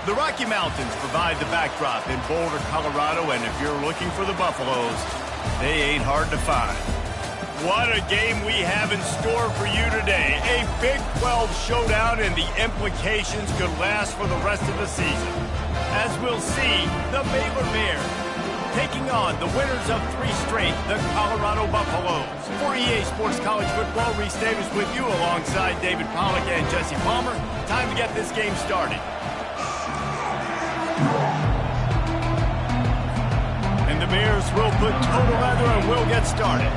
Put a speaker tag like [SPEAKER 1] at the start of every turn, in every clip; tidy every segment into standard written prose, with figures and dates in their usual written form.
[SPEAKER 1] The Rocky Mountains provide the backdrop in Boulder, Colorado, and if you're looking for the Buffaloes, they ain't hard to find. What a game we have in store for you today. A Big 12 showdown, and the implications could last for the rest of the season. As we'll see, the Baylor Bears taking on the winners of 3 straight, the Colorado Buffaloes. For EA Sports College Football, Reese Davis with you alongside David Pollack and Jesse Palmer. Time to get this game started. And the Bears will put total leather and we'll get started.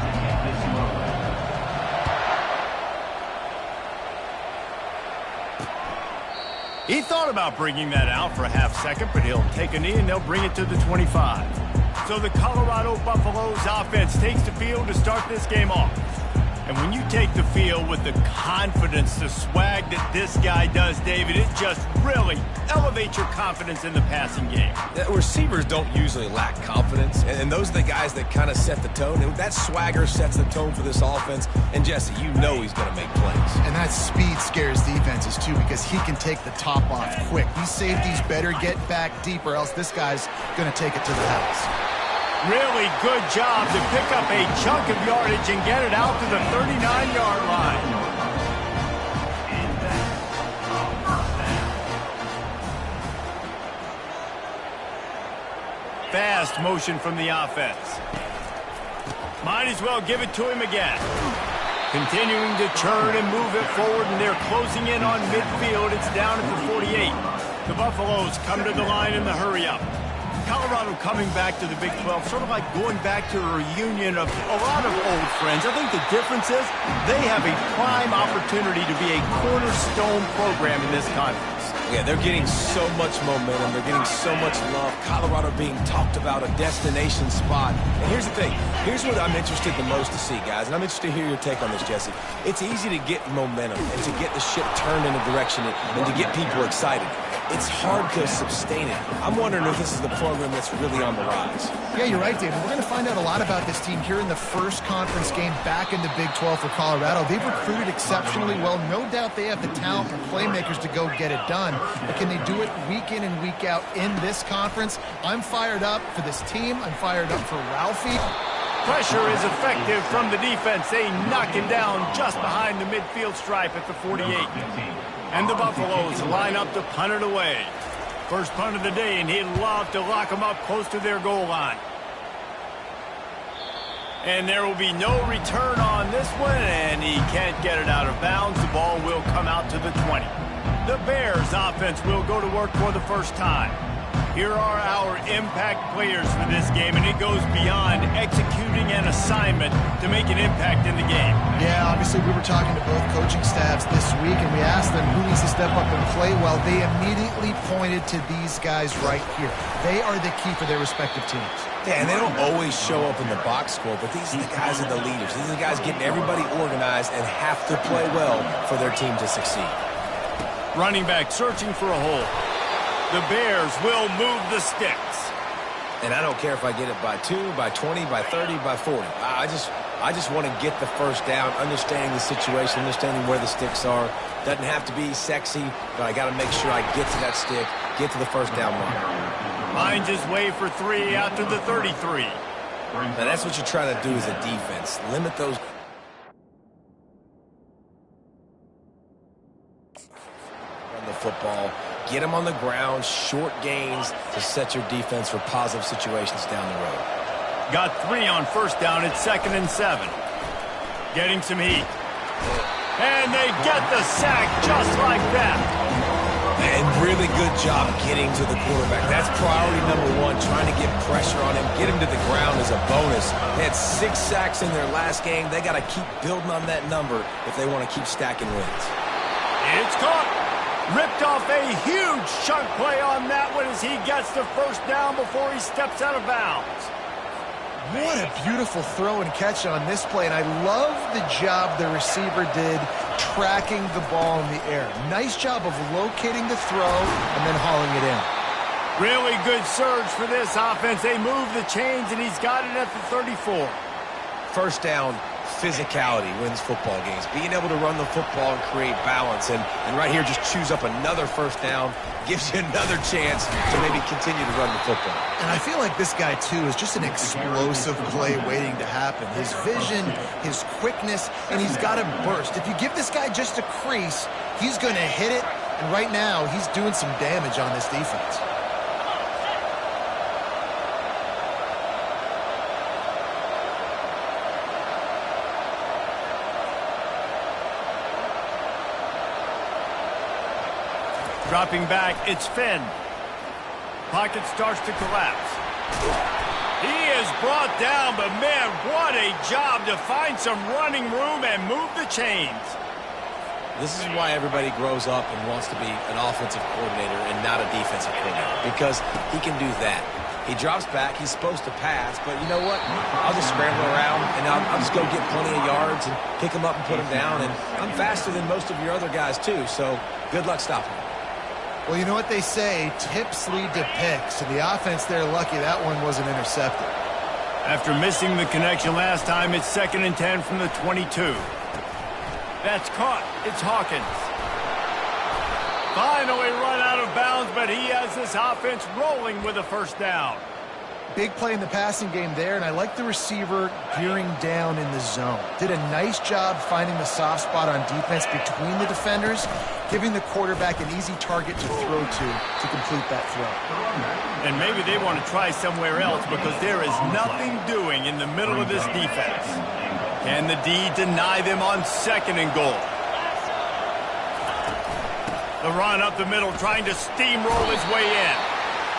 [SPEAKER 1] He thought about bringing that out for a half second, but he'll take a knee and they'll bring it to the 25. So the Colorado Buffaloes offense takes the field to start this game off. And when you take the field with the confidence, the swag that this guy does, David, it just really elevates your confidence in the passing game.
[SPEAKER 2] Receivers don't usually lack confidence, and those are the guys that kind of set the tone. And that swagger sets the tone for this offense. And Jesse, you know he's going to make plays.
[SPEAKER 3] And that speed scares defenses too, because he can take the top off quick. These safeties better get back deep, or else this guy's going to take it to the house.
[SPEAKER 1] Really good job to pick up a chunk of yardage and get it out to the 39-yard line. Fast motion from the offense. Might as well give it to him again. Continuing to churn and move it forward, and they're closing in on midfield. It's down at the 48. The Buffaloes come to the line in the hurry-up. Colorado coming back to the Big 12, sort of like going back to a reunion of a lot of old friends. I think the difference is they have a prime opportunity to be a cornerstone program in this conference.
[SPEAKER 2] Yeah, they're getting so much momentum. They're getting so much love. Colorado being talked about, a destination spot. And here's the thing. Here's what I'm interested the most to see, guys. And I'm interested to hear your take on this, Jesse. It's easy to get momentum and to get the ship turned in a direction and to get people excited. It's hard to sustain it. I'm wondering if this is the program that's really on the rise.
[SPEAKER 3] Yeah, you're right, David. We're going to find out a lot about this team here in the first conference game back in the Big 12 for Colorado. They've recruited exceptionally well. No doubt they have the talent and playmakers to go get it done. But can they do it week in and week out in this conference? I'm fired up for this team. I'm fired up for Ralphie.
[SPEAKER 1] Pressure is effective from the defense. They knock him down just behind the midfield stripe at the 48. And the Buffaloes line up to punt it away. First punt of the day, and he'd love to lock them up close to their goal line. And there will be no return on this one, and he can't get it out of bounds. The ball will come out to the 20. The Bears offense will go to work for the first time. Here are our impact players for this game, and it goes beyond executing an assignment to make an impact in the game.
[SPEAKER 3] Yeah, obviously we were talking to both coaching staffs this week, and we asked them who needs to step up and play well. They immediately pointed to these guys right here. They are the key for their respective teams.
[SPEAKER 2] Yeah, and they don't always show up in the box score, but these are the guys that are the leaders. These are the guys getting everybody organized and have to play well for their team to succeed.
[SPEAKER 1] Running back searching for a hole. The Bears will move the sticks.
[SPEAKER 2] And I don't care if I get it by 2, by 20, by 30, by 40. I just want to get the first down, understanding the situation, understanding where the sticks are. Doesn't have to be sexy, but I got to make sure I get to that stick, get to the first down mark.
[SPEAKER 1] Finds his way for 3 out to the 33.
[SPEAKER 2] Now that's what you're trying to do as a defense. Limit those. Run the football. Get them on the ground, short gains to set your defense for positive situations down the road.
[SPEAKER 1] Got 3 on first down. It's 2nd and 7. Getting some heat. And they get the sack just like that.
[SPEAKER 2] And really good job getting to the quarterback. That's priority #1, trying to get pressure on him, get him to the ground as a bonus. They had 6 sacks in their last game. They got to keep building on that number if they want to keep stacking wins.
[SPEAKER 1] It's caught. Ripped off a huge chunk play on that one as he gets the first down before he steps out of bounds.
[SPEAKER 3] What a beautiful throw and catch on this play, and I love the job the receiver did tracking the ball in the air. Nice job of locating the throw and then hauling it in.
[SPEAKER 1] Really good surge for this offense. They move the chains, and he's got it at the 34.
[SPEAKER 2] First down, physicality wins football games. Being able to run the football and create balance. And right here, just choose up another first down, gives you another chance to maybe continue to run the football.
[SPEAKER 3] And I feel like this guy, too, is just an explosive play waiting to happen. His vision, his quickness, and he's got a burst. If you give this guy just a crease, he's going to hit it. And right now, he's doing some damage on this defense.
[SPEAKER 1] Dropping back, it's Finn. Pocket starts to collapse. He is brought down, but man, what a job to find some running room and move the chains.
[SPEAKER 2] This is why everybody grows up and wants to be an offensive coordinator and not a defensive coordinator, because he can do that. He drops back, he's supposed to pass, but you know what? I'll just scramble around, and I'll just go get plenty of yards and pick him up and put him down, and I'm faster than most of your other guys, too, so good luck stopping him.
[SPEAKER 3] Well, you know what they say, tips lead to picks, and the offense there lucky that one wasn't intercepted.
[SPEAKER 1] After missing the connection last time, it's 2nd and 10 from the 22. That's caught. It's Hawkins. Finally run out of bounds, but he has this offense rolling with a first down.
[SPEAKER 3] Big play in the passing game there, and I like the receiver gearing down in the zone. Did a nice job finding the soft spot on defense between the defenders, giving the quarterback an easy target to throw to complete that throw.
[SPEAKER 1] And maybe they want to try somewhere else because there is nothing doing in the middle of this defense. Can the D deny them on 2nd and goal? The run up the middle, trying to steamroll his way in.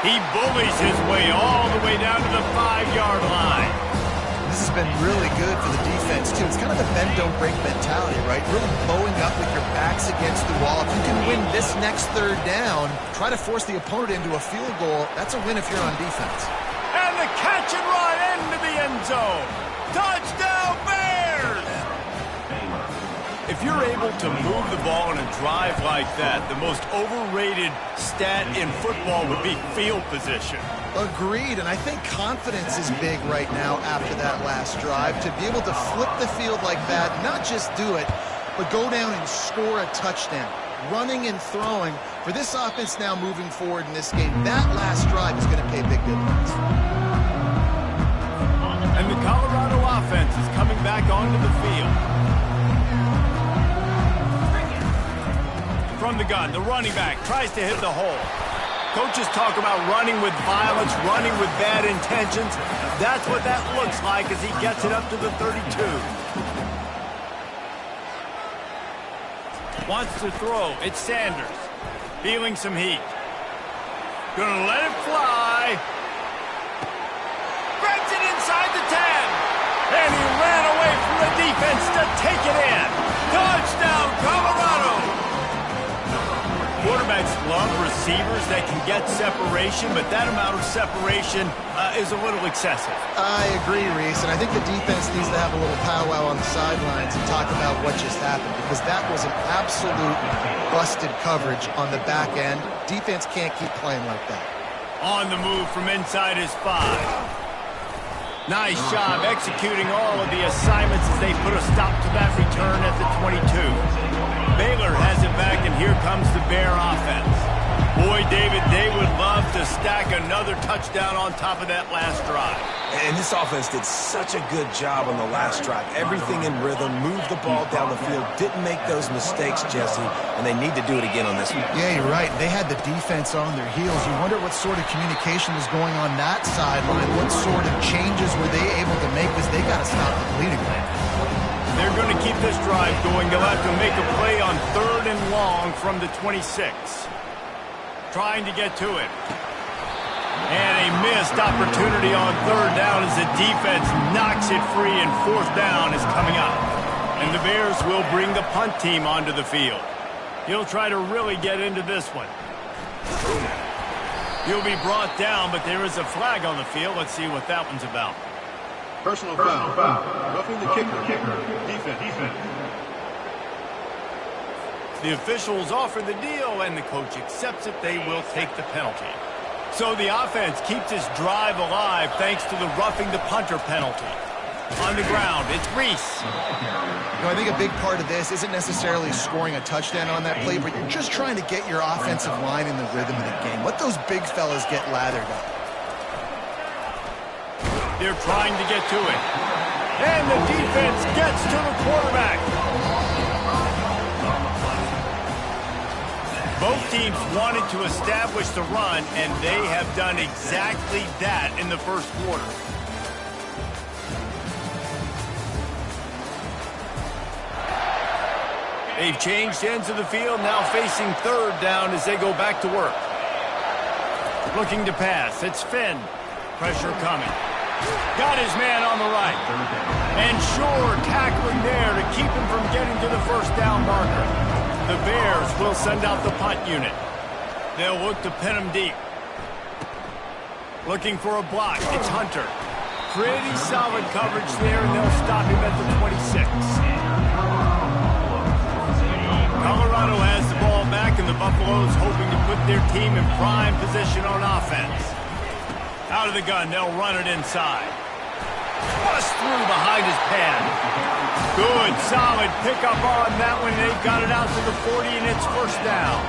[SPEAKER 1] He bullies his way all the way down to the 5-yard line.
[SPEAKER 3] This has been really good for the defense, too. It's kind of the bend-don't-break mentality, right? Really bowing up with your backs against the wall. If you can win this next 3rd down, try to force the opponent into a field goal. That's a win if you're on defense.
[SPEAKER 1] And the catch and run into the end zone. Touchdown, Bears! If you're able to move the ball in a drive like that, the most overrated stat in football would be field position.
[SPEAKER 3] Agreed, and I think confidence is big right now after that last drive. To be able to flip the field like that, not just do it, but go down and score a touchdown. Running and throwing. For this offense now moving forward in this game, that last drive is going to pay big dividends.
[SPEAKER 1] And the Colorado offense is coming back onto the field. From the gun, the running back tries to hit the hole. Coaches talk about running with violence, running with bad intentions. That's what that looks like as he gets it up to the 32. Wants to throw. It's Sanders. Feeling some heat. Gonna let it fly. Grabs it inside the 10. And he ran away from the defense to take it in. Touchdown, Colorado! Quarterbacks love receivers that can get separation, but that amount of separation is a little excessive.
[SPEAKER 3] I agree, Reese, and I think the defense needs to have a little powwow on the sidelines and talk about what just happened, because that was an absolute busted coverage on the back end. Defense can't keep playing like that.
[SPEAKER 1] On the move from inside his 5. Nice job executing all of the assignments as they put a stop to that return at the 22. Baylor has it back, and here comes the Bear offense. Boy, David, they would love to stack another touchdown on top of that last drive.
[SPEAKER 2] And this offense did such a good job on the last drive. Everything in rhythm, moved the ball down the field, didn't make those mistakes, Jesse, and they need to do it again on this one.
[SPEAKER 3] Yeah, you're right. They had the defense on their heels. You wonder what sort of communication was going on that sideline. What sort of changes were they able to make, because they got to stop the bleeding.
[SPEAKER 1] They're going to keep this drive going. They'll have to make a play on 3rd and long from the 26. Trying to get to it. And a missed opportunity on 3rd down as the defense knocks it free, and 4th down is coming up. And the Bears will bring the punt team onto the field. He'll try to really get into this one. He'll be brought down, but there is a flag on the field. Let's see what that one's about.
[SPEAKER 4] Personal foul. Roughing the kicker. Defense.
[SPEAKER 1] The officials offer the deal, and the coach accepts it. They will take the penalty. So the offense keeps its drive alive thanks to the roughing the punter penalty. On the ground, it's Reese.
[SPEAKER 3] You know, I think a big part of this isn't necessarily scoring a touchdown on that play, but you're just trying to get your offensive line in the rhythm of the game. Let those big fellas get lathered up.
[SPEAKER 1] They're trying to get to it. And the defense gets to the quarterback. Both teams wanted to establish the run, and they have done exactly that in the first quarter. They've changed ends of the field, now facing third down as they go back to work. Looking to pass, it's Finn. Pressure coming. Got his man on the right. And Shore tackling there to keep him from getting to the first down marker. The Bears will send out the punt unit. They'll look to pin him deep. Looking for a block, it's Hunter. Pretty solid coverage there, and they'll stop him at the 26. Colorado has the ball back, and the Buffaloes hoping to put their team in prime position on offense. Out of the gun, they'll run it inside. Bust through behind his pad. Good, solid pickup on that one. They've got it out to the 40, and it's first down.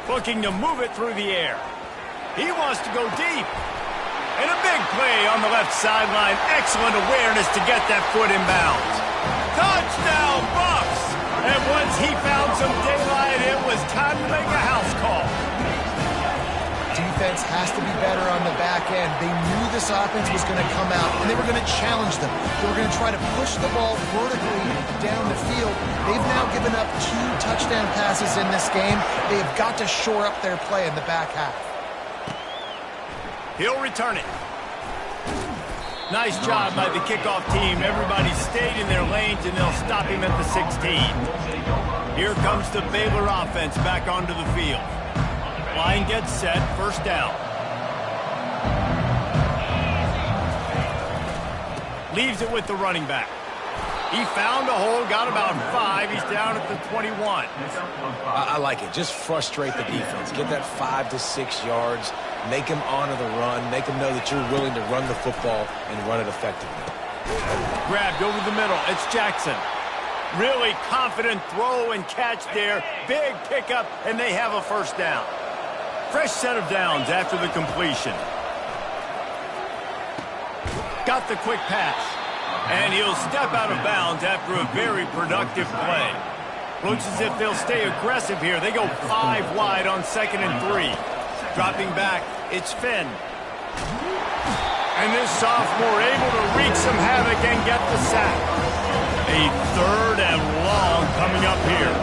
[SPEAKER 1] Looking to move it through the air. He wants to go deep. And a big play on the left sideline. Excellent awareness to get that foot in bounds. Touchdown, Buffs! And once he found some daylight, it was time to make a house call.
[SPEAKER 3] Defense has to be better on the back end. They knew this offense was going to come out, and they were going to challenge them. They were going to try to push the ball vertically down the field. They've now given up 2 touchdown passes in this game. They've got to shore up their play in the back half.
[SPEAKER 1] He'll return it. Nice job by the kickoff team. Everybody stayed in their lanes, and they'll stop him at the 16. Here comes the Baylor offense back onto the field. Line gets set, first down. Leaves it with the running back. He found a hole, got about 5. He's down at the 21.
[SPEAKER 2] I like it. Just frustrate the defense. Get that 5 to 6 yards. Make them honor the run. Make them know that you're willing to run the football and run it effectively.
[SPEAKER 1] Grabbed over the middle. It's Jackson. Really confident throw and catch there. Big pickup, and they have a first down. Fresh set of downs after the completion. Got the quick pass. And he'll step out of bounds after a very productive play. Looks as if they'll stay aggressive here. They go 5 wide on 2nd and 3. Dropping back, it's Finn. And this sophomore able to wreak some havoc and get the sack. A 3rd and long coming up here.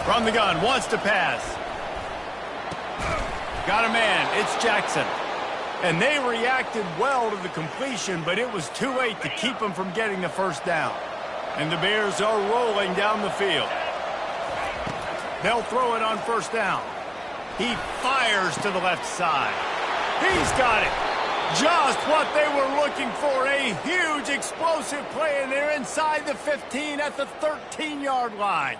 [SPEAKER 1] From the gun, wants to pass. Got a man, it's Jackson. And they reacted well to the completion, but it was too late to keep them from getting the first down. And the Bears are rolling down the field. They'll throw it on first down. He fires to the left side. He's got it. Just what they were looking for. A huge explosive play, and they're inside the 15 at the 13-yard line.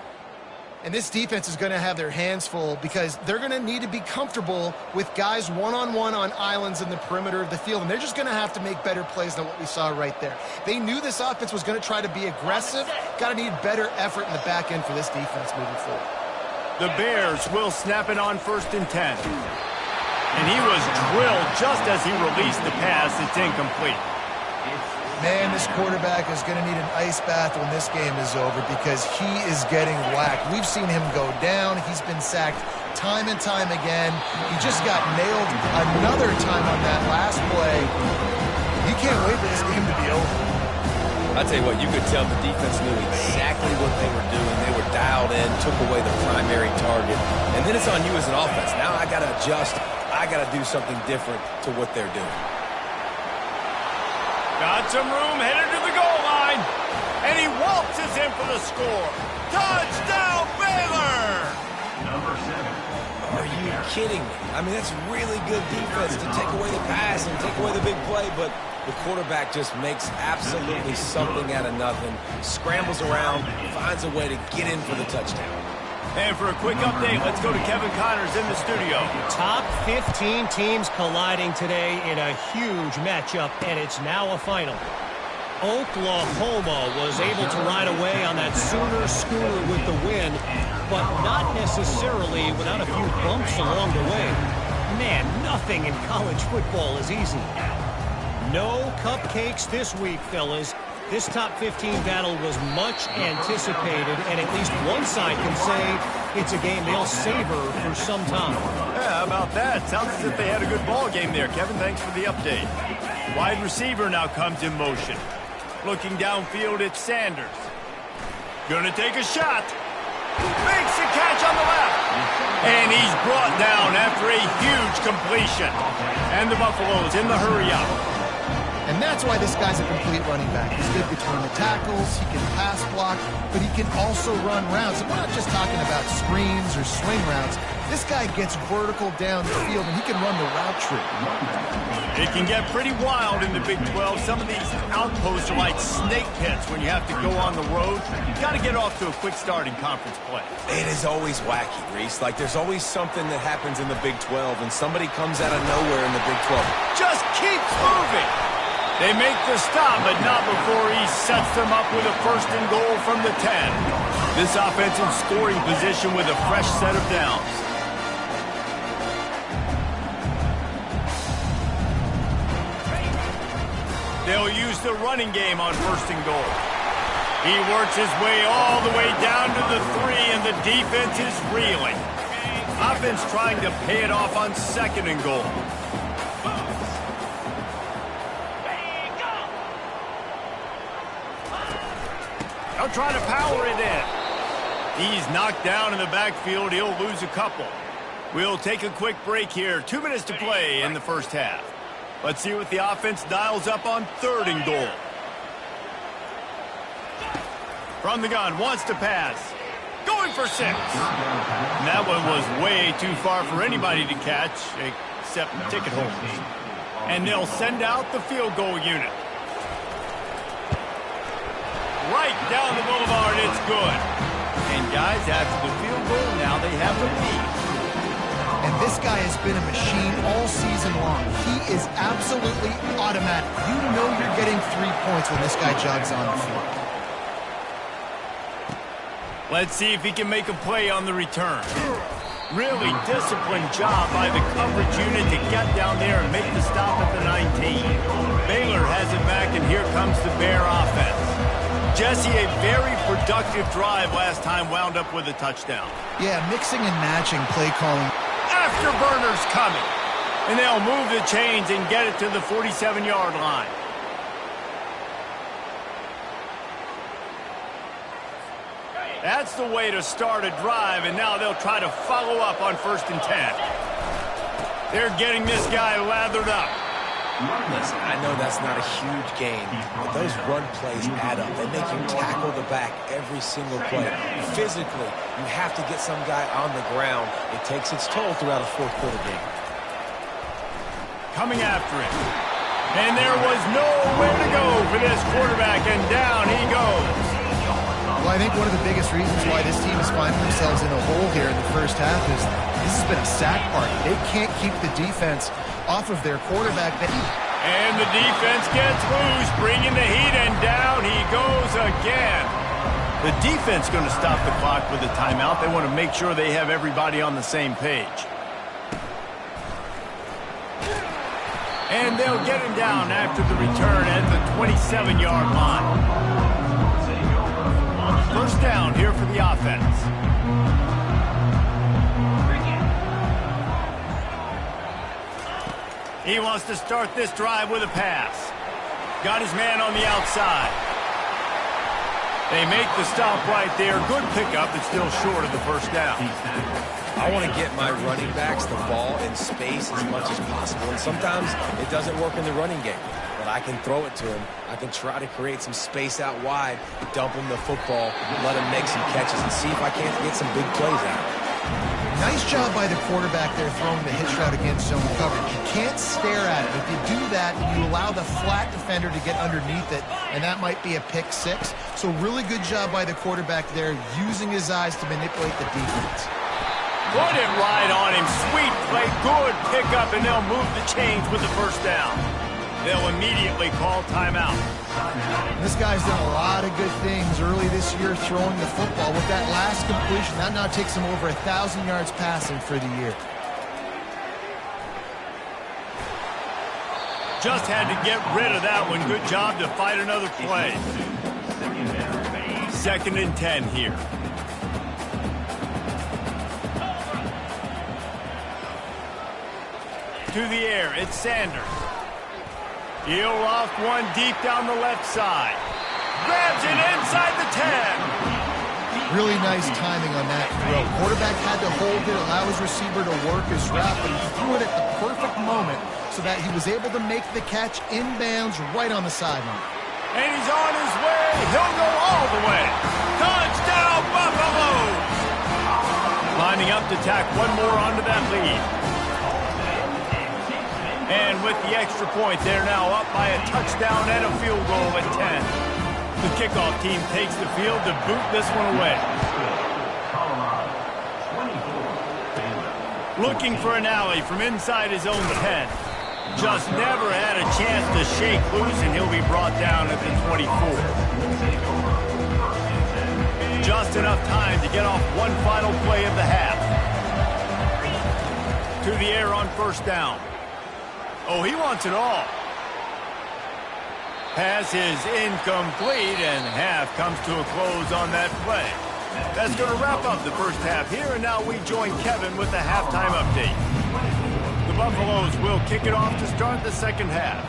[SPEAKER 3] And this defense is going to have their hands full because they're going to need to be comfortable with guys one-on-one on islands in the perimeter of the field. And they're just going to have to make better plays than what we saw right there. They knew this offense was going to try to be aggressive. Got to need better effort in the back end for this defense moving forward.
[SPEAKER 1] The Bears will snap it on 1st and 10. And he was drilled just as he released the pass. It's incomplete.
[SPEAKER 3] Man, this quarterback is going to need an ice bath when this game is over because he is getting whacked. We've seen him go down. He's been sacked time and time again. He just got nailed another time on that last play. You can't wait for this game to be over.
[SPEAKER 2] I tell you what, you could tell the defense knew exactly what they were doing. They were dialed in, took away the primary target. And then it's on you as an offense. Now I got to adjust. I got to do something different to what they're doing.
[SPEAKER 1] Got some room, headed to the goal line. And he waltzes in for the score. Touchdown, Baylor!
[SPEAKER 4] Number 7.
[SPEAKER 2] Are you kidding me? I mean, that's really good defense to take away the pass and take away the big play, but the quarterback just makes absolutely something out of nothing, scrambles around, finds a way to get in for the touchdown.
[SPEAKER 1] And for a quick update, let's go to Kevin Connors in the studio.
[SPEAKER 5] Top 15 teams colliding today in a huge matchup, and it's now a final. Oklahoma was able to ride away on that Sooner schooner with the win, but not necessarily without a few bumps along the way. Man, nothing in college football is easy. No cupcakes this week, fellas. This top 15 battle was much anticipated, and at least one side can say it's a game they'll savor for some time.
[SPEAKER 1] Yeah, how about that? Sounds as if they had a good ball game there, Kevin. Thanks for the update. Wide receiver now comes in motion. Looking downfield, it's Sanders. Gonna take a shot. Makes a catch on the left. And he's brought down after a huge completion. And the Buffaloes in the hurry-up.
[SPEAKER 3] And that's why this guy's a complete running back. He's good between the tackles, he can pass block, but he can also run routes. And we're not just talking about screens or swing routes. This guy gets vertical down the field, and he can run the route tree.
[SPEAKER 1] It can get pretty wild in the Big 12. Some of these outposts are like snake pits when you have to go on the road. You've got to get off to a quick start in conference play.
[SPEAKER 2] It is always wacky, Reese. Like, there's always something that happens in the Big 12, and somebody comes out of nowhere in the Big 12.
[SPEAKER 1] Just keeps moving. They make the stop, but not before he sets them up with a first and goal from the 10. This offense in scoring position with a fresh set of downs. They'll use the running game on first and goal. He works his way all the way down to the 3, and the defense is reeling. Offense trying to pay it off on second and goal. They'll try to power it in. He's knocked down in the backfield. He'll lose a couple. We'll take a quick break here. 2 minutes to play in the first half. Let's see what the offense dials up on third and goal. From the gun, wants to pass. Going for 6. And that one was way too far for anybody to catch, except ticket holders. And they'll send out the field goal unit. Right down the boulevard, it's good. And guys, after the field goal, now they have the lead.
[SPEAKER 3] And this guy has been a machine all season long. He is absolutely automatic. You know you're getting 3 points when this guy jogs on the field.
[SPEAKER 1] Let's see if he can make a play on the return. Really disciplined job by the coverage unit to get down there and make the stop at the 19. Baylor has it back, and here comes the Bear offense. Jesse, a very productive drive last time, wound up with a touchdown.
[SPEAKER 3] Yeah, mixing and matching play calling.
[SPEAKER 1] Afterburners coming. And they'll move the chains and get it to the 47-yard line. That's the way to start a drive, and now they'll try to follow up on 1st and 10. They're getting this guy lathered up.
[SPEAKER 2] Listen, I know that's not a huge game, but those run plays add up. They make you tackle the back every single play. Physically, you have to get some guy on the ground. It takes its toll throughout a fourth-quarter game.
[SPEAKER 1] Coming after it. And there was nowhere to go for this quarterback, and down he goes.
[SPEAKER 3] Well, I think one of the biggest reasons why this team is finding themselves in a hole here in the first half is this has been a sack party. They can't keep the defense off of their quarterback.
[SPEAKER 1] And the defense gets loose, bringing the heat, and down he goes again. The defense going to stop the clock with a timeout. They want to make sure they have everybody on the same page. And they'll get him down after the return at the 27-yard line. First down here for the offense. He wants to start this drive with a pass. Got his man on the outside. They make the stop right there. Good pickup, but still short of the first down.
[SPEAKER 2] I want to get my running backs the ball in space as much as possible. And sometimes it doesn't work in the running game. But I can throw it to him. I can try to create some space out wide, dump him the football, let him make some catches, and see if I can't get some big plays out of it.
[SPEAKER 3] Nice job by the quarterback there throwing the hitch route against zone coverage. You can't stare at it. If you do that, you allow the flat defender to get underneath it, and that might be a pick six. So really good job by the quarterback there, using his eyes to manipulate the defense.
[SPEAKER 1] Put it right on him. Sweet play. Good pickup, and they'll move the chains with the first down. They'll immediately call timeout.
[SPEAKER 3] This guy's done a lot of good things early this year throwing the football. With that last completion, that now takes him over 1,000 yards passing for the year.
[SPEAKER 1] Just had to get rid of that one. Good job to fight another play. 2nd and 10 here. To the air, it's Sanders. He'll loft one deep down the left side. Grabs it inside the 10.
[SPEAKER 3] Really nice timing on that throw. Quarterback had to hold it, allow his receiver to work his route, but he threw it at the perfect moment so that he was able to make the catch inbounds right on the sideline.
[SPEAKER 1] And he's on his way. He'll go all the way. Touchdown, Buffaloes! Lining up to tack one more onto that lead. And with the extra point, they're now up by a touchdown and a field goal at 10. The kickoff team takes the field to boot this one away. Looking for an alley from inside his own 10. Just never had a chance to shake loose, and he'll be brought down at the 24. Just enough time to get off one final play of the half. To the air on first down. Oh, he wants it all. Pass is incomplete, and half comes to a close on that play. That's going to wrap up the first half here, and now we join Kevin with the halftime update. The Buffaloes will kick it off to start the second half.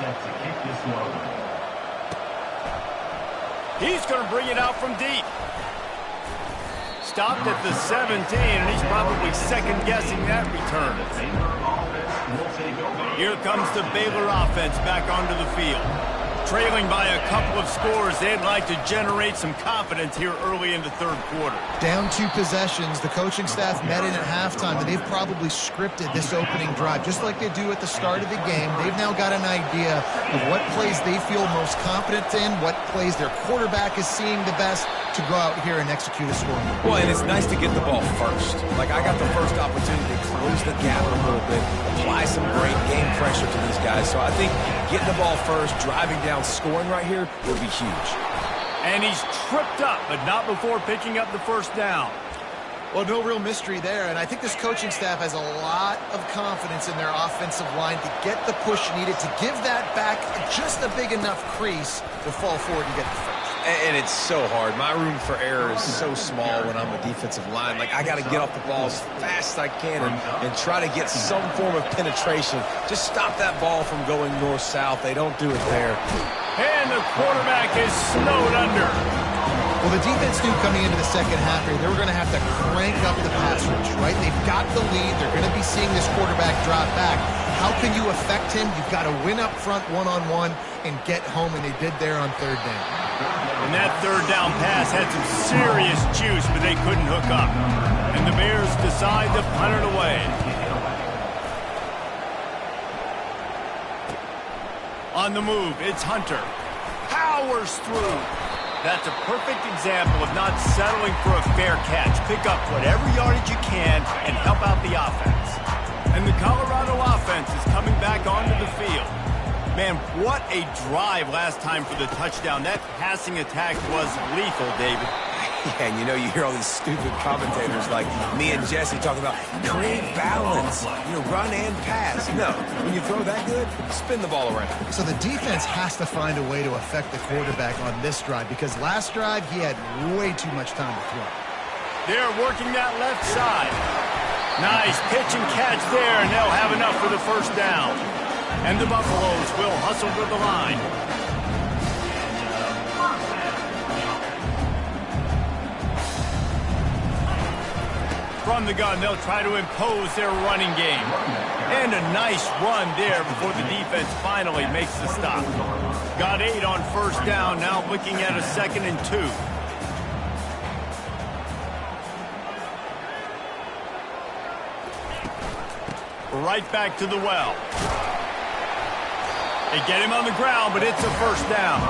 [SPEAKER 6] Set to kick this one.
[SPEAKER 1] He's going to bring it out from deep. Stopped at the 17, and he's probably second-guessing that return. Here comes the Baylor offense back onto the field. Trailing by a couple of scores, they'd like to generate some confidence here early in the third quarter.
[SPEAKER 3] Down 2 possessions, the coaching staff met in at halftime, and they've probably scripted this opening drive, just like they do at the start of the game. They've now got an idea of what plays they feel most confident in, what plays their quarterback is seeing the best to go out here and execute a scoring.
[SPEAKER 2] Well, and it's nice to get the ball first. Like, I got the first opportunity to close the gap a little bit, apply some great game pressure to these guys. So I think getting the ball first, driving down, scoring right here will be huge.
[SPEAKER 1] And he's tripped up, but not before picking up the first down.
[SPEAKER 3] Well, no real mystery there, and I think this coaching staff has a lot of confidence in their offensive line to get the push needed, to give that back just a big enough crease to fall forward and get the first.
[SPEAKER 2] And it's so hard. My room for error is so small when I'm a defensive line. Like, I got to get off the ball as fast as I can and try to get some form of penetration. Just stop that ball from going north-south. They don't do it there.
[SPEAKER 1] And the quarterback is snowed under.
[SPEAKER 3] Well, the defense knew coming into the second half here, they were going to have to crank up the pass rush, right? They've got the lead. They're going to be seeing this quarterback drop back. How can you affect him? You've got to win up front one-on-one and get home, and they did there on third down.
[SPEAKER 1] And that third down pass had some serious juice, but they couldn't hook up. And the Bears decide to punt it away. On the move, it's Hunter. Powers through. That's a perfect example of not settling for a fair catch. Pick up whatever yardage you can and help out the offense. And the Colorado offense is coming back onto the field. Man, what a drive last time for the touchdown. That passing attack was lethal, David.
[SPEAKER 2] Yeah, and you know, you hear all these stupid commentators like me and Jesse talking about create balance, run and pass. No, when you throw that good, spin the ball around.
[SPEAKER 3] So the defense has to find a way to affect the quarterback on this drive, because last drive he had way too much time to throw.
[SPEAKER 1] They're working that left side. Nice pitch and catch there, and they'll have enough for the first down. And the Buffaloes will hustle to the line. From the gun, they'll try to impose their running game. And a nice run there before the defense finally makes the stop. Got 8 on first down, now looking at a 2nd and 2. right back to the well. They get him on the ground, but it's a first down.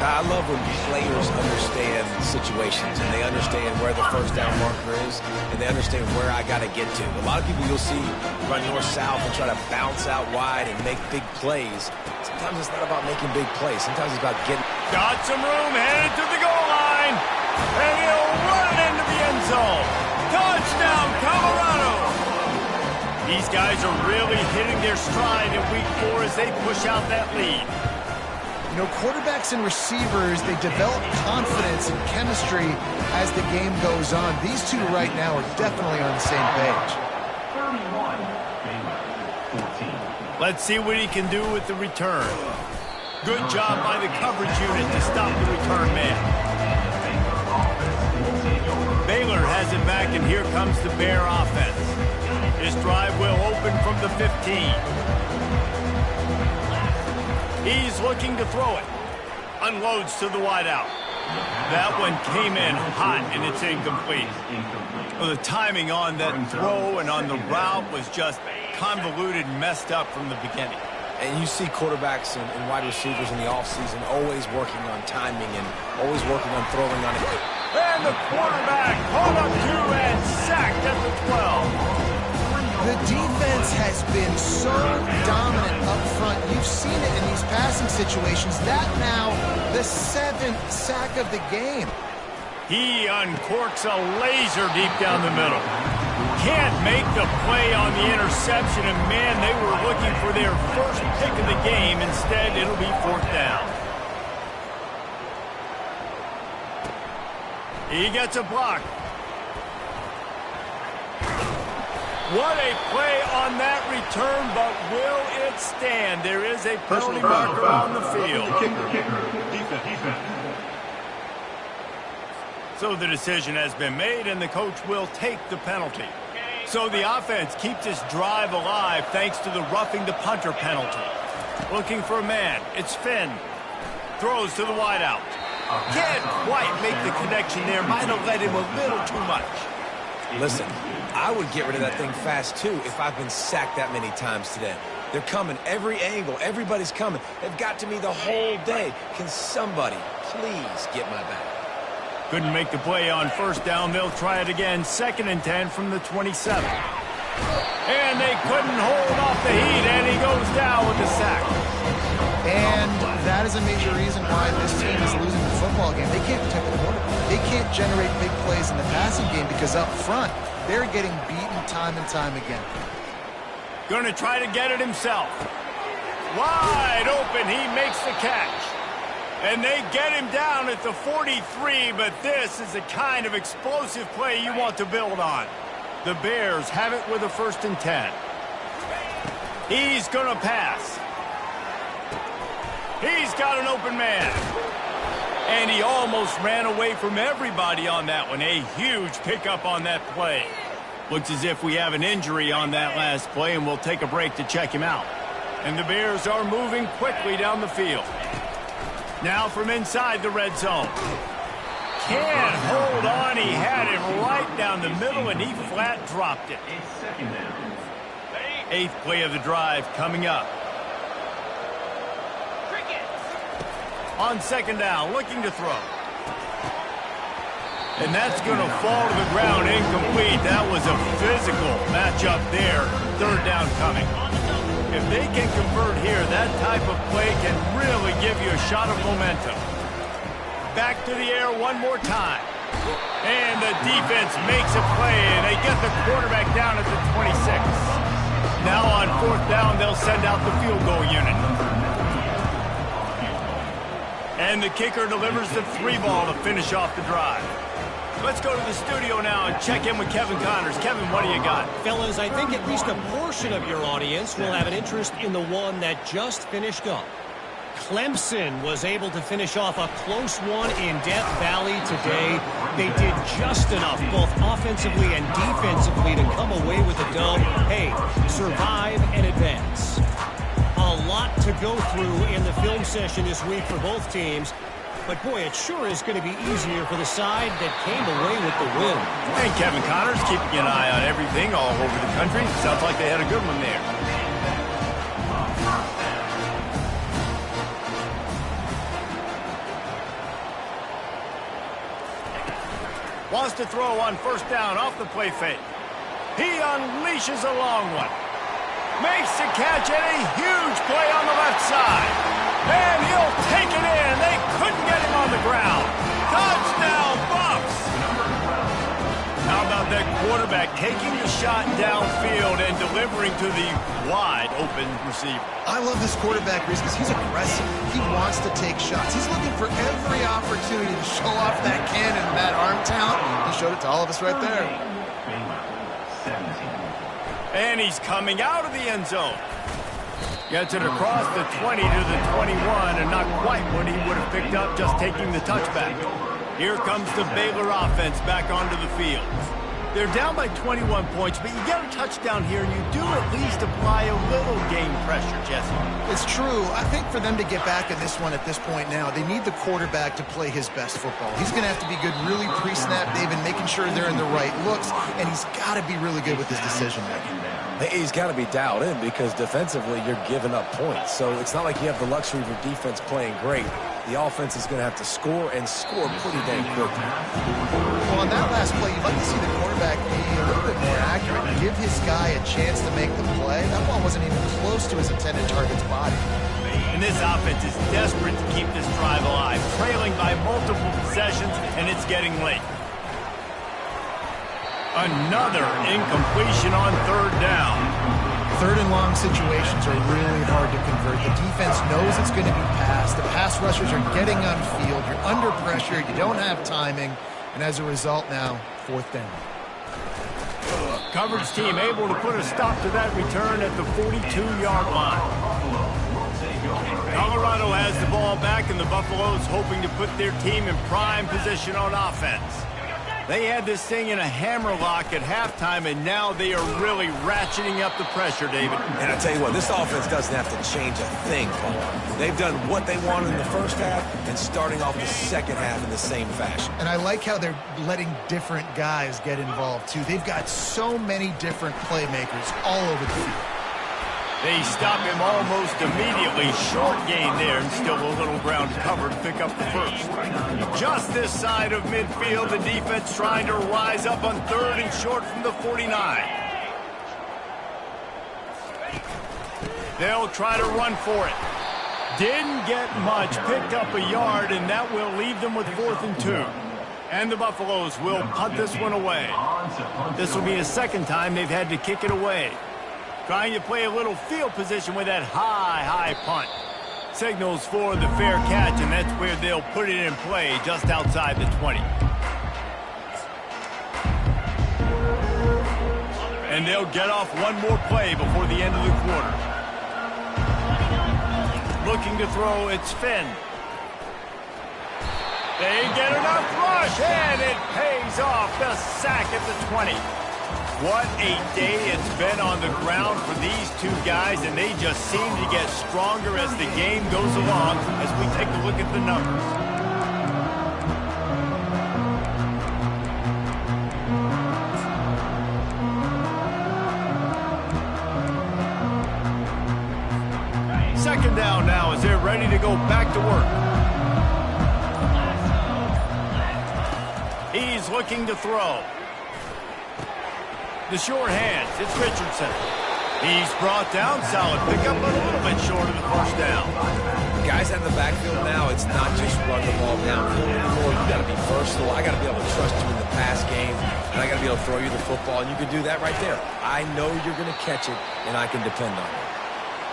[SPEAKER 2] I love when players understand situations and they understand where the first down marker is and they understand where I got to get to. A lot of people you'll see run north-south and try to bounce out wide and make big plays. Sometimes it's not about making big plays. Sometimes it's about getting...
[SPEAKER 1] Got some room, headed to the goal line, and he'll run it into the end zone. Touchdown, Colorado! These guys are really hitting their stride in week 4 as they push out that lead.
[SPEAKER 3] You know, quarterbacks and receivers, they develop confidence and chemistry as the game goes on. These two right now are definitely on the same page.
[SPEAKER 1] 31-14. Let's see what he can do with the return. Good job by the coverage unit to stop the return man. Baylor has it back, and here comes the Bear offense. This drive will open from the 15. He's looking to throw it. Unloads to the wideout. That one came in hot, and it's incomplete. Well, the timing on that throw and on the route was just convoluted and messed up from the beginning.
[SPEAKER 2] And you see quarterbacks and wide receivers in the offseason always working on timing and always working on throwing on it.
[SPEAKER 1] And the quarterback caught up to and sacked at the 12.
[SPEAKER 3] The defense has been so dominant up front. You've seen it in these passing situations. That now the 7th sack of the game.
[SPEAKER 1] He uncorks a laser deep down the middle. Can't make the play on the interception, and man, they were looking for their first pick of the game. Instead, it'll be 4th down. He gets a block. What a play on that return, but will it stand? There is a penalty marker on the field.
[SPEAKER 4] Defense.
[SPEAKER 1] So the decision has been made, and the coach will take the penalty. So the offense keeps this drive alive thanks to the roughing the punter penalty. Looking for a man. It's Finn. Throws to the wideout. Can't quite make the connection there. Might have led him a little too much.
[SPEAKER 2] Listen, I would get rid of that thing fast, too, if I've been sacked that many times today. They're coming every angle. Everybody's coming. They've got to me the whole day. Can somebody please get my back?
[SPEAKER 1] Couldn't make the play on first down. They'll try it again. 2nd and 10 from the 27. And they couldn't hold off the heat, and he goes down with the sack.
[SPEAKER 3] And that is a major reason why this team is losing the football game. They can't protect the quarterback. They can't generate big plays in the passing game because up front, they're getting beaten time and time again.
[SPEAKER 1] Going to try to get it himself. Wide open. He makes the catch. And they get him down at the 43, but this is the kind of explosive play you want to build on. The Bears have it with a 1st and 10. He's going to pass. He's got an open man. And he almost ran away from everybody on that one. A huge pickup on that play. Looks as if we have an injury on that last play, and we'll take a break to check him out. And the Bears are moving quickly down the field. Now from inside the red zone. Can't hold on. He had it right down the middle, and he flat dropped it. 8th play of the drive coming up. On 2nd down, looking to throw. And that's going to fall to the ground incomplete. That was a physical matchup there. 3rd down coming. If they can convert here, that type of play can really give you a shot of momentum. Back to the air one more time. And the defense makes a play, and they get the quarterback down at the 26. Now on 4th down, they'll send out the field goal unit. And the kicker delivers the 3-ball to finish off the drive. Let's go to the studio now and check in with Kevin Connors. Kevin, what do you got?
[SPEAKER 5] Fellas, I think at least a portion of your audience will have an interest in the one that just finished up. Clemson was able to finish off a close one in Death Valley today. They did just enough, both offensively and defensively, to come away with a dub. Hey, survive and advance. A lot to go through in the film session this week for both teams. But, boy, it sure is going to be easier for the side that came away with the win.
[SPEAKER 1] And Kevin Connors keeping an eye on everything all over the country. Sounds like they had a good one there. Wants to throw on first down off the play fake. He unleashes a long one. Makes the catch and a huge play on the left side. And he'll take it in. They couldn't get him on the ground. Touchdown, Bucs! How about that quarterback taking the shot downfield and delivering to the wide open receiver?
[SPEAKER 3] I love this quarterback, Reese, because he's aggressive. He wants to take shots. He's looking for every opportunity to show off that cannon and that arm talent. He showed it to all of us right there.
[SPEAKER 1] And he's coming out of the end zone. Gets it across the 20 to the 21, and not quite what he would have picked up just taking the touchback. Here comes the Baylor offense back onto the field. They're down by 21 points, but you get a touchdown here, and you do at least apply a little game pressure, Jesse.
[SPEAKER 3] It's true. I think for them to get back in this one at this point now, they need the quarterback to play his best football. He's going to have to be good really pre-snap, David, making sure they're in the right looks, and he's got to be really good with his decision-making.
[SPEAKER 2] He's got to be dialed in because defensively you're giving up points. So it's not like you have the luxury of your defense playing great. The offense is going to have to score and score pretty dang quickly.
[SPEAKER 3] Well, on that last play, you'd like to see the quarterback be a little bit more accurate and give his guy a chance to make the play. That ball wasn't even close to his intended target's body.
[SPEAKER 1] And this offense is desperate to keep this drive alive, trailing by multiple possessions, and it's getting late. Another incompletion on third down.
[SPEAKER 3] Third and long situations are really hard to convert. The defense knows it's going to be passed. The pass rushers are getting on field. You're under pressure. You don't have timing. And as a result now, fourth down.
[SPEAKER 1] Coverage team able to put a stop to that return at the 42-yard line. Colorado has the ball back, and the Buffaloes hoping to put their team in prime position on offense. They had this thing in a hammerlock at halftime, and now they are really ratcheting up the pressure, David.
[SPEAKER 2] And I tell you what, this offense doesn't have to change a thing, Paul. They've done what they wanted in the first half and starting off the second half in the same fashion.
[SPEAKER 3] And I like how they're letting different guys get involved, too. They've got so many different playmakers all over the field.
[SPEAKER 1] They stop him almost immediately. Short gain there, and still a little ground cover to pick up the first. Just this side of midfield, the defense trying to rise up on third and short from the 49. They'll try to run for it. Didn't get much, picked up a yard, and that will leave them with 4th and 2. And the Buffaloes will punt this one away. This will be the second time they've had to kick it away. Trying to play a little field position with that high punt. Signals for the fair catch, and that's where they'll put it in play just outside the 20. And they'll get off one more play before the end of the quarter. Looking to throw, it's Finn. They get enough rush, and it pays off. The sack at the 20. What a day it's been on the ground for these two guys, and they just seem to get stronger as the game goes along as we take a look at the numbers. Second down now as they're ready to go back to work. He's looking to throw. The short hands, it's Richardson. He's brought down, solid pickup, but a little bit short of the first down.
[SPEAKER 2] Guys out of the backfield now, it's not just run the ball downfield anymore. You got to be versatile. I got to be able to trust you in the pass game, and I got to be able to throw you the football, and you can do that right there. I know you're going to catch it, and I can depend on it.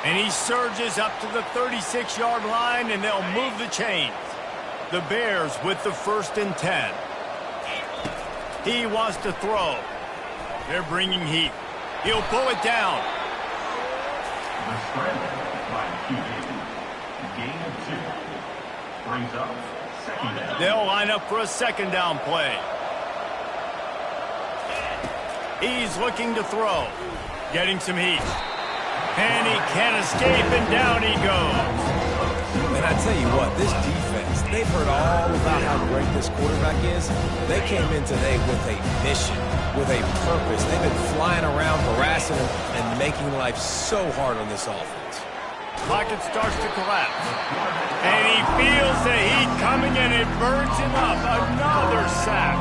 [SPEAKER 1] And he surges up to the 36-yard line, and they'll move the chains. The Bears with the 1st and 10. He wants to throw. They're bringing heat. He'll pull it down.
[SPEAKER 4] The scramble by QB. Gain of 2. Brings up second down.
[SPEAKER 1] They'll line up for a second down play. He's looking to throw. Getting some heat. And he can't escape, and down he goes.
[SPEAKER 2] And I tell you what, this defense, they've heard all about how great this quarterback is. They came in today with a mission, with a purpose. They've been flying around, harassing him, and making life so hard on this offense.
[SPEAKER 1] Pocket starts to collapse. And he feels the heat coming, and it burns him up. Another sack.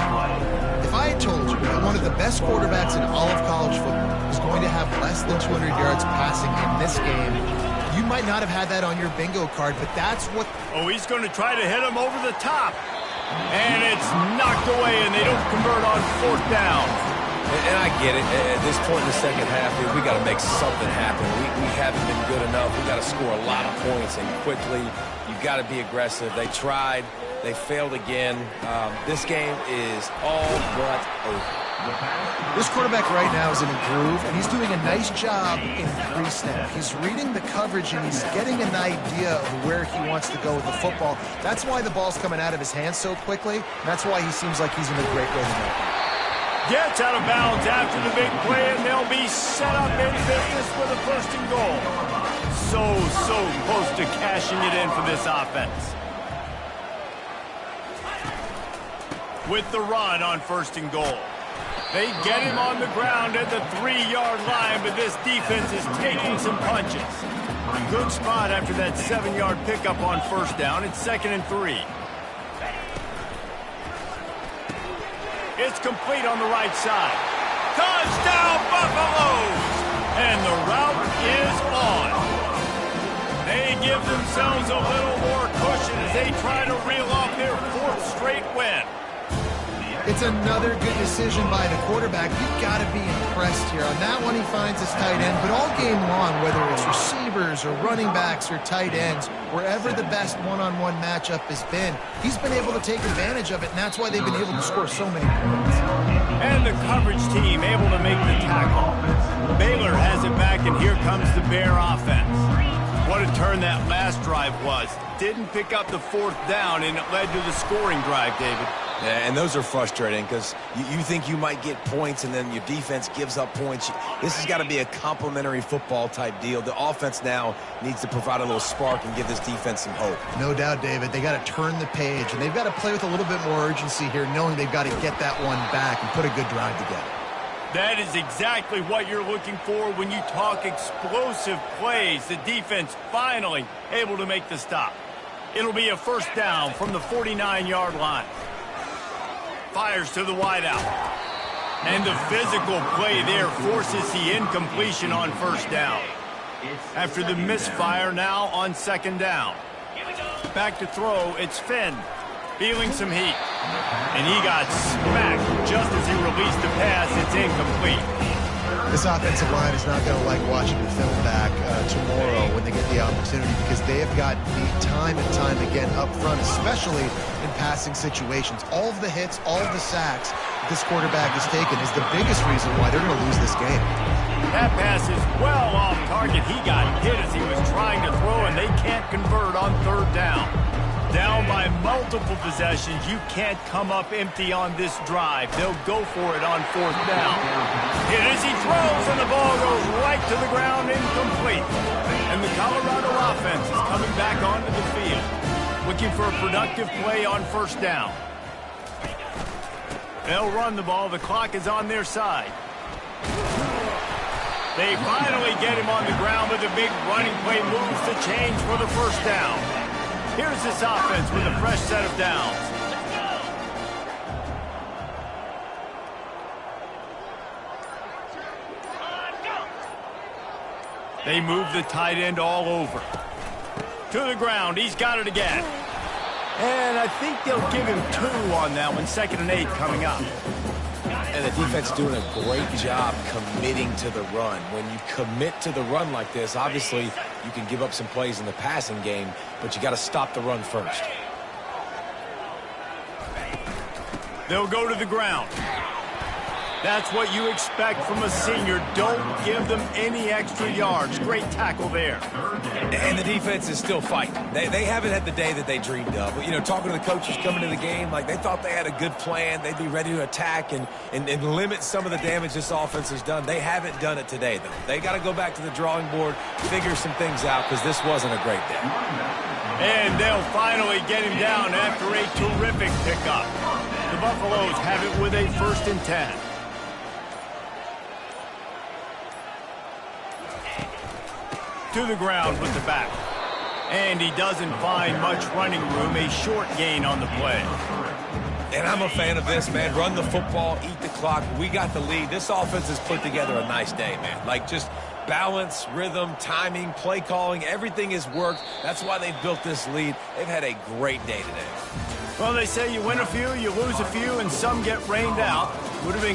[SPEAKER 3] If I had told you that one of the best quarterbacks in all of college football was going to have less than 200 yards passing in this game, you might not have had that on your bingo card, but that's what...
[SPEAKER 1] Oh, he's going to try to hit him over the top. And it's knocked away, and they don't convert on fourth down.
[SPEAKER 2] And I get it. At this point in the second half, we got to make something happen. We haven't been good enough. We got to score a lot of points, and quickly. You've got to be aggressive. They tried. They failed again. This game is all but over.
[SPEAKER 3] This quarterback right now is in a groove, and he's doing a nice job in pre-snap. He's reading the coverage, and he's getting an idea of where he wants to go with the football. That's why the ball's coming out of his hands so quickly. That's why he seems like he's in a great rhythm right now.
[SPEAKER 1] Gets out of bounds after the big play, and they'll be set up in business for the first and goal. So close to cashing it in for this offense. With the run on first and goal. They get him on the ground at the 3-yard line, but this defense is taking some punches. Good spot after that 7-yard pickup on first down. It's 2nd and 3. It's complete on the right side. Touchdown, Buffaloes! And the route is on. They give themselves a little more cushion as they try to reel off their 4th straight win.
[SPEAKER 3] It's another good decision by the quarterback. You've got to be impressed here. On that one, he finds his tight end, but all game long, whether it's receivers or running backs or tight ends, wherever the best one-on-one matchup has been, he's been able to take advantage of it, and that's why they've been able to score so many points.
[SPEAKER 1] And the coverage team able to make the tackle. Baylor has it back, and here comes the Bear offense. What a turn that last drive was. Didn't pick up the 4th down, and it led to the scoring drive, David.
[SPEAKER 2] Yeah, and those are frustrating because you think you might get points and then your defense gives up points. This has got to be a complementary football type deal. The offense now needs to provide a little spark and give this defense some hope.
[SPEAKER 3] No doubt, David. They got to turn the page, and they've got to play with a little bit more urgency here, knowing they've got to get that one back and put a good drive together.
[SPEAKER 1] That is exactly what you're looking for when you talk explosive plays. The defense finally able to make the stop. It'll be a first down from the 49-yard line. Fires to the wideout. And the physical play there forces the incompletion on first down. After the misfire, now on 2nd down. Back to throw, it's Finn. Feeling some heat. And he got smacked just as he released the pass. It's incomplete.
[SPEAKER 3] This offensive line is not going to like watching the film back tomorrow when they get the opportunity, because they have got beat time and time again up front, especially in passing situations. All of the hits, all of the sacks this quarterback has taken is the biggest reason why they're going to lose this game.
[SPEAKER 1] That pass is well off target. He got hit as he was trying to throw, and they can't convert on 3rd down. Down by multiple possessions. You can't come up empty on this drive. They'll go for it on 4th down. Hit as he throws, and the ball goes right to the ground, incomplete. And the Colorado offense is coming back onto the field, looking for a productive play on first down. They'll run the ball. The clock is on their side. They finally get him on the ground, but the big running play moves the chains for the first down. Here's this offense with a fresh set of downs. They move the tight end all over. To the ground. He's got it again. And I think they'll give him 2 on that one. 2nd and 8 coming up.
[SPEAKER 2] And the defense doing a great job committing to the run. When you commit to the run like this, obviously you can give up some plays in the passing game, but you got to stop the run first.
[SPEAKER 1] They'll go to the ground. That's what you expect from a senior. Don't give them any extra yards. Great tackle there.
[SPEAKER 2] And the defense is still fighting. They haven't had the day that they dreamed of. But, you know, talking to the coaches coming to the game, like they thought they had a good plan. They'd be ready to attack and limit some of the damage this offense has done. They haven't done it today, though. They got to go back to the drawing board, figure some things out, because this wasn't a great day.
[SPEAKER 1] And they'll finally get him down after a terrific pickup. The Buffaloes have it with a 1st and 10. To the ground with the back. And he doesn't find much running room, a short gain on the play.
[SPEAKER 2] And I'm a fan of this, man. Run the football, eat the clock. We got the lead. This offense has put together a nice day, man. Like, just balance, rhythm, timing, play calling, everything has worked. That's why they've built this lead. They've had a great day today.
[SPEAKER 1] Well, they say you win a few, you lose a few, and some get rained out. Would have been